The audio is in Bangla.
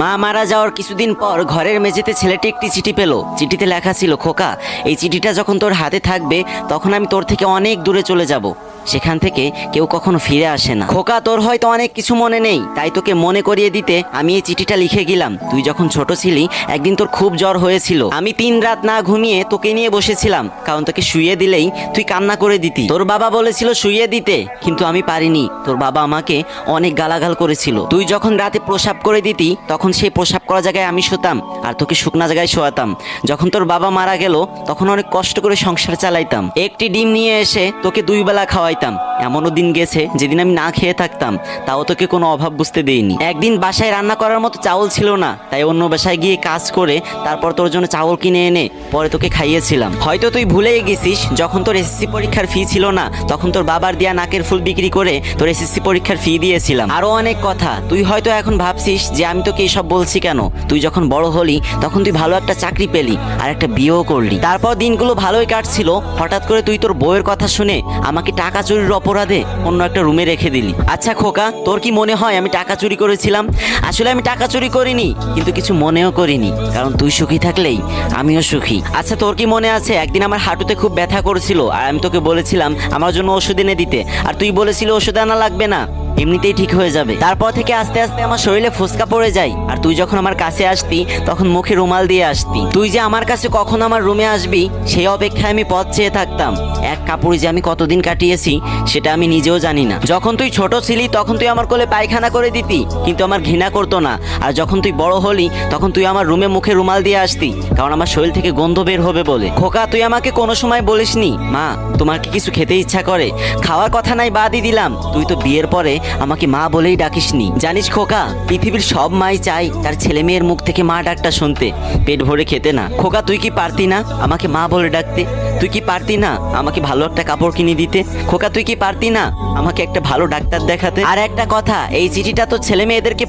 মা মারা যাওয়ার কিছুদিন পর ঘরের মেঝেতে ছেলেটি একটি চিঠি পেল। চিঠিতে লেখা ছিল, খোকা, এই চিঠিটা যখন তোর হাতে থাকবে তখন আমি তোর থেকে অনেক দূরে চলে যাব, সেখান থেকে কেউ কখনো ফিরে আসে না। খোকা, তোর হয়তো অনেক কিছু মনে নেই, তাই তোকে মনে করিয়ে দিতে আমি এই চিঠিটা লিখে গেলাম। তুই যখন ছোট ছিলি একদিন তোর খুব জ্বর হয়েছিল, আমি 3 রাত না ঘুমিয়ে তোকে নিয়ে বসেছিলাম, কারণ তোকে শুইয়ে দিলেই তুই কান্না করে দিতি। তোর বাবা বলেছিল শুইয়ে দিতে, কিন্তু আমি পারিনি। তোর বাবা আমাকে অনেক গালাগাল করেছিল। তুই যখন রাতে প্রসাব করে দিতি তখন সেই প্রসাব করা জায়গায় আমি শুতাম আর তোকে শুকনা জায়গায় শোয়াতাম। যখন তোর বাবা মারা গেল তখন অনেক কষ্ট করে সংসার চালাইতাম। একটি ডিম নিয়ে এসে তোকে 2 বেলা খাওয়াইতাম। এমনও দিন গেছে যেদিন আমি না খেয়ে থাকতাম, তাও তোকে কোনো অভাব বুঝতে দেইনি। একদিন বাসায় রান্না করার মতো চাউল ছিল না, তাই অন্য বাসায় গিয়ে কাজ করে তারপর তোর জন্য চাউল কিনে এনে পরে তোকে খাইয়েছিলাম। হয়তো তুই ভুলেই গেছিস, যখন তোর এসএসসি পরীক্ষার ফি ছিল না তখন তোর বাবার দেয়া নাকের ফুল বিক্রি করে তোর এসএসসি পরীক্ষার ফি দিয়েছিলাম। আরো অনেক কথা। তুই হয়তো এখন ভাবছিস যে আমি তোকে এসব বলছি কেন। তুই যখন বড় হলি তখন তুই ভালো একটা চাকরি পেলি আর একটা বিয়েও করলি। তারপর দিনগুলো ভালোই কাটছিল, হঠাৎ করে তুই তোর বউয়ের কথা শুনে আমাকে টাকা চুরির অপরাধে অন্য একটা রুমে রেখে দিলি। আচ্ছা খোকা, তোর কি মনে হয় আমি টাকা চুরি করেছিলাম? আসলে আমি টাকা চুরি করিনি, কিন্তু কিছু মনেও করিনি, কারণ তুই সুখী থাকলেই আমিও সুখী। আচ্ছা তোর কি মনে আছে একদিন আমার হাঁটুতে খুব ব্যথা করেছিল আর আমি তোকে বলেছিলাম আমার জন্য ওষুধ এনে দিতে, আর তুই বলেছিলি ওষুধ আনা লাগবে না, এমনিতেই ঠিক হয়ে যাবে। তারপর থেকে আস্তে আস্তে আমার শরীরে ফুসকা পড়ে যায়, আর তুই যখন আমার কাছে আসতি তখন মুখে রুমাল দিয়ে আসতি। তুই যে আমার কাছে কখন আমার রুমে আসবি সেই অপেক্ষায় আমি পথ চেয়ে থাকতাম। এক কাপড়ে যে আমি কতদিন কাটিয়েছি সেটা আমি নিজেও জানি না। যখন তুই ছোট ছিলি তখন তুই আমার কোলে পায়খানা করে দিতি, কিন্তু আমার ঘৃণা করতো না। আর যখন তুই বড় হলি তখন তুই আমার রুমে মুখে রুমাল দিয়ে আসতি, কারণ আমার শরীর থেকে গন্ধ বের হবে বলে। খোকা, তুই আমাকে কোনো সময় বলিসনি মা তোমার কি কিছু খেতে ইচ্ছা করে? খাওয়ার কথা নাই বাদই দিলাম, তুই তো বিয়ের পরে আমাকে মা বলেই ডাকিসনি। জানিস খোকা, পৃথিবীর সব মাই চাই তার ছেলে মেয়ের মুখ থেকে মা ডাকটা শুনতে, পেট ভরে খেতে না। খোকা, তুই কি পারতি না আমাকে মা বলে ডাকতে? তুই কি পারতি না আমাকে ভালো একটা কাপড় কিনে দিতে? খোকা, তুই কি পারতি না আমাকে একটা ভালো ডাক্তার দেখাতে? আর একটা কথা, এই চিঠিটা তো ছেলে মেয়েদেরকে